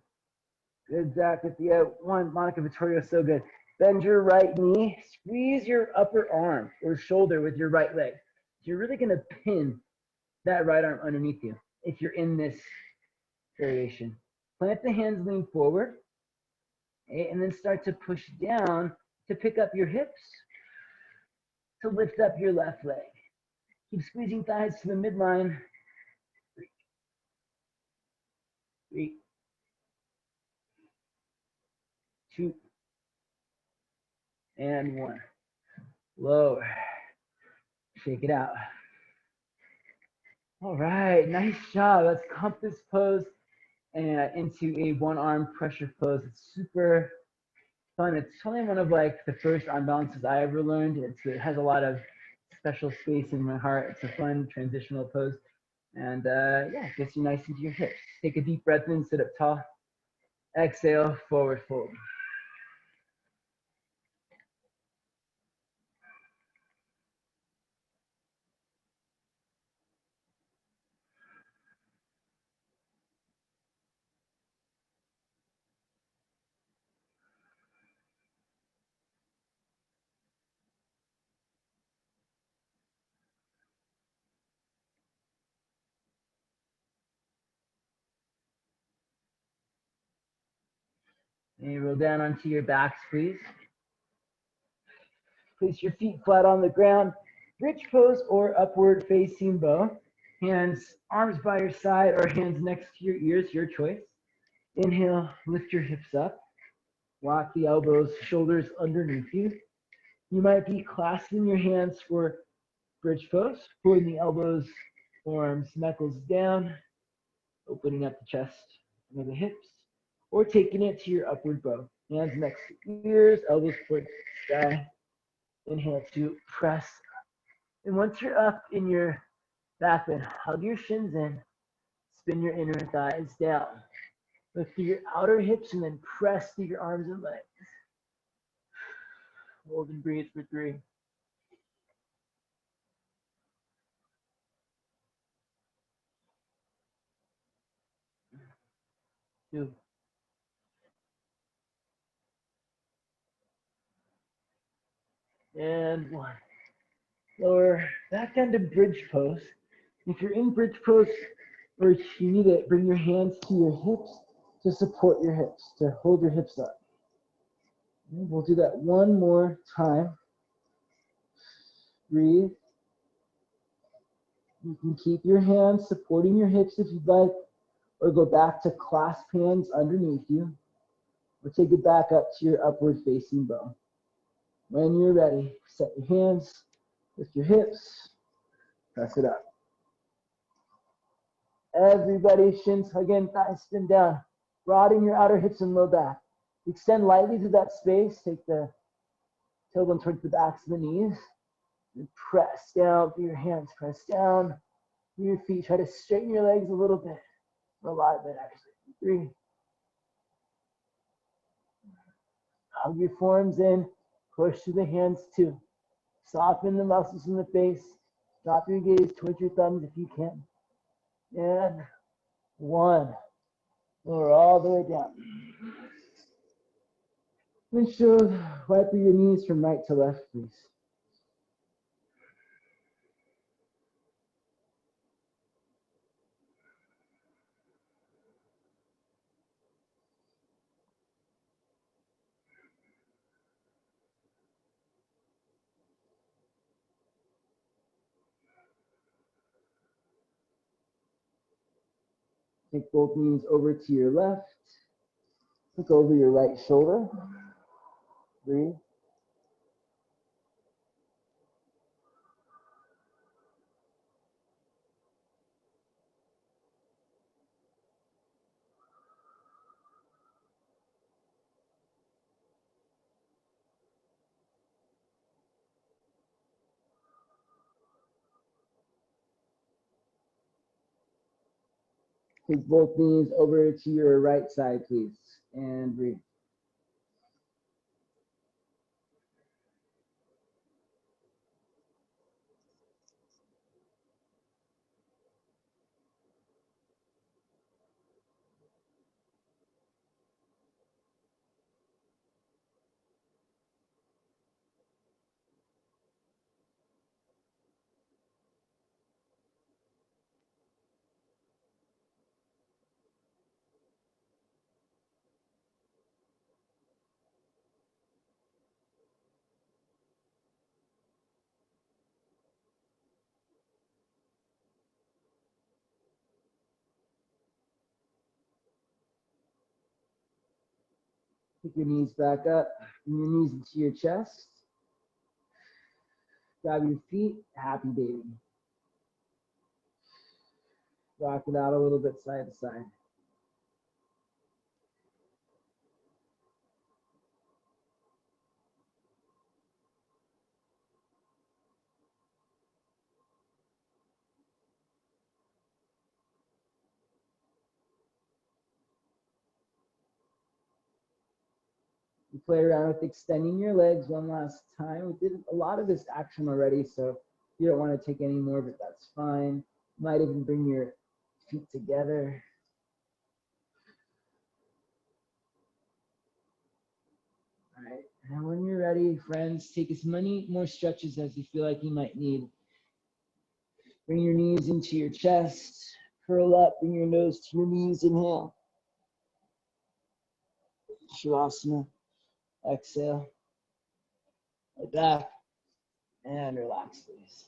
Good, Zach, at the 1. Monica Vittorio, so good. Bend your right knee, squeeze your upper arm or shoulder with your right leg. You're really gonna pin that right arm underneath you if you're in this variation. Plant the hands, lean forward, okay, and then start to push down to pick up your hips, to lift up your left leg. Keep squeezing thighs to the midline. 3, 2, and 1. Lower. Shake it out. All right, nice job. Let's compass pose into a one-arm pressure pose. It's super fun. It's probably one of like the first arm balances I ever learned. It has a lot of special space in my heart. It's a fun transitional pose. And yeah, gets you nice into your hips. Take a deep breath in, sit up tall. Exhale, forward fold. And you roll down onto your backs, please. Place your feet flat on the ground. Bridge pose or upward facing bow. Hands, arms by your side or hands next to your ears, your choice. Inhale, lift your hips up. Walk the elbows, shoulders underneath you. You might be clasping your hands for bridge pose, pulling the elbows, arms, knuckles down, opening up the chest and the hips, or taking it to your upward bow. Hands next to ears, elbows towards the sky. Inhale to press. And once you're up in your back bend, hug your shins in, spin your inner thighs down. Lift through your outer hips and then press through your arms and legs. Hold and breathe for 3, 2, and 1. Lower back down to bridge pose. If you're in bridge pose or you need it, bring your hands to your hips to support your hips, to hold your hips up. And we'll do that one more time. Breathe. You can keep your hands supporting your hips if you'd like, or go back to clasp hands underneath you, or take it back up to your upward facing bow. When you're ready, set your hands, lift your hips, press it up. Everybody, shins hug in, thighs spin down. Broaden your outer hips and low back. Extend lightly to that space. Take the tailbone towards the backs of the knees. And press down through your hands. Press down through your feet. Try to straighten your legs a little bit. A lot bit, actually. 3. Hug your forearms in. Push through the hands. 2. Soften the muscles in the face. Drop your gaze towards your thumbs if you can. And 1. Lower all the way down. Windshield, wipe your knees from right to left, please. Take both knees over to your left. Look over your right shoulder. Breathe. Take both knees over to your right side, please. And breathe. Pick your knees back up. Bring your knees into your chest. Grab your feet. Happy baby. Rock it out a little bit side to side. You play around with extending your legs one last time. We did a lot of this action already, so if you don't want to take any more, but that's fine. You might even bring your feet together. All right, and when you're ready, friends, take as many more stretches as you feel like you might need. Bring your knees into your chest, curl up, bring your nose to your knees, inhale. Shavasana, exhale. Lay back and relax, please.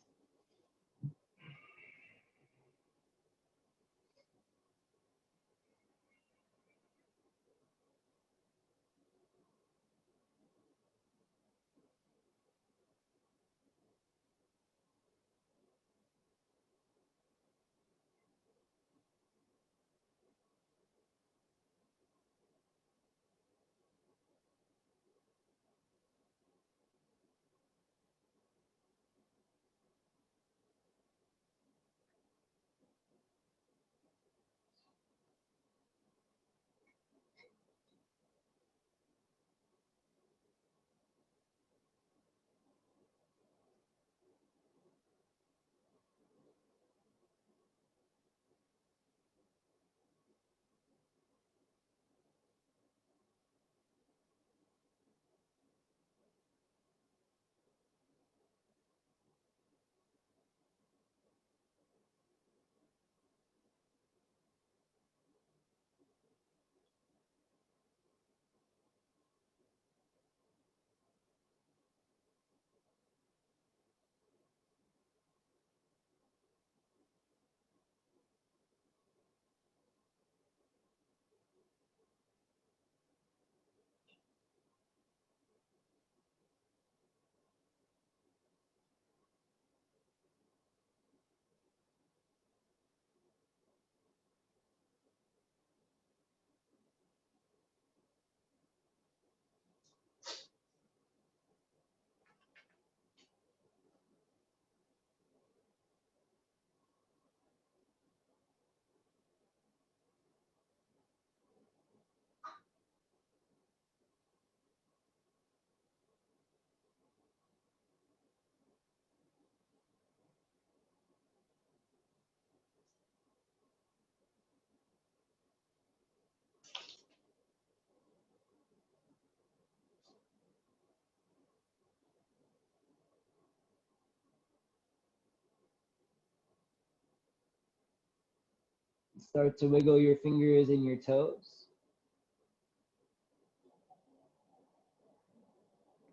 Start to wiggle your fingers and your toes.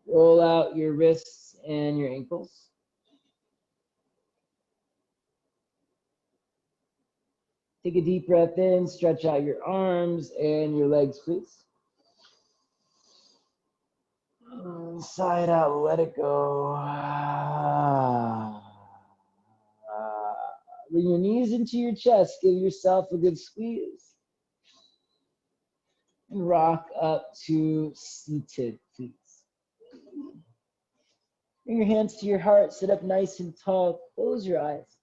Roll out your wrists and your ankles. Take a deep breath in, stretch out your arms and your legs, please. Sigh it out, let it go. Bring your knees into your chest, give yourself a good squeeze. And rock up to seated, please. Bring your hands to your heart, sit up nice and tall, close your eyes.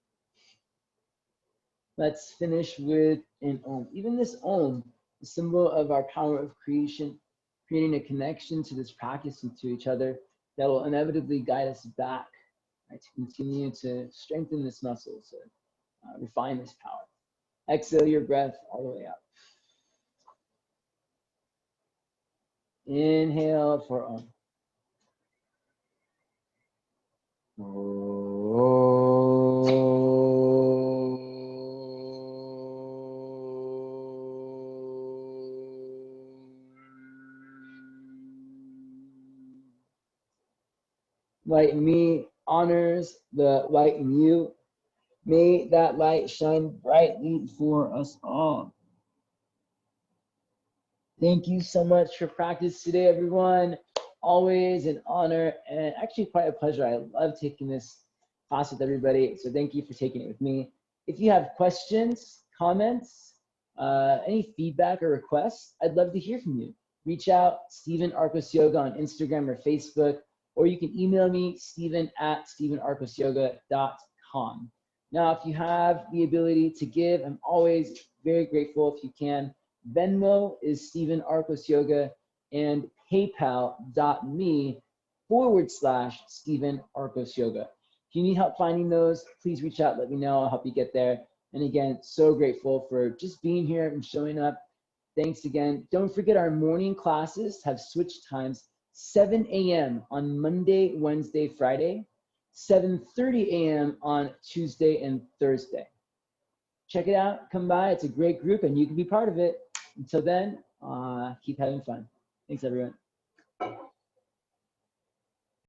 Let's finish with an Om. Even this Om, the symbol of our power of creation, creating a connection to this practice and to each other that will inevitably guide us back, right, to continue to strengthen this muscle, to refine this power. Exhale your breath all the way up. Inhale for Om. Light in me honors the light in you. May that light shine brightly for us all. Thank you so much for practice today, everyone. Always an honor and actually quite a pleasure. I love taking this class with everybody, so thank you for taking it with me. If you have questions, comments, any feedback or requests, I'd love to hear from you. Reach out, Stephen Arcos Yoga on Instagram or Facebook, or you can email me, stephen@stephenarcosyoga.com. Now, if you have the ability to give, I'm always very grateful if you can. Venmo is Stephen Arcos Yoga, and paypal.me/Stephen Arcos Yoga. If you need help finding those, please reach out, let me know, I'll help you get there. And again, so grateful for just being here and showing up. Thanks again. Don't forget our morning classes have switched times, 7 a.m. on Monday, Wednesday, Friday, 7:30 a.m. on Tuesday and Thursday. Check it out, come by, it's a great group and you can be part of it. Until then, keep having fun. Thanks, everyone.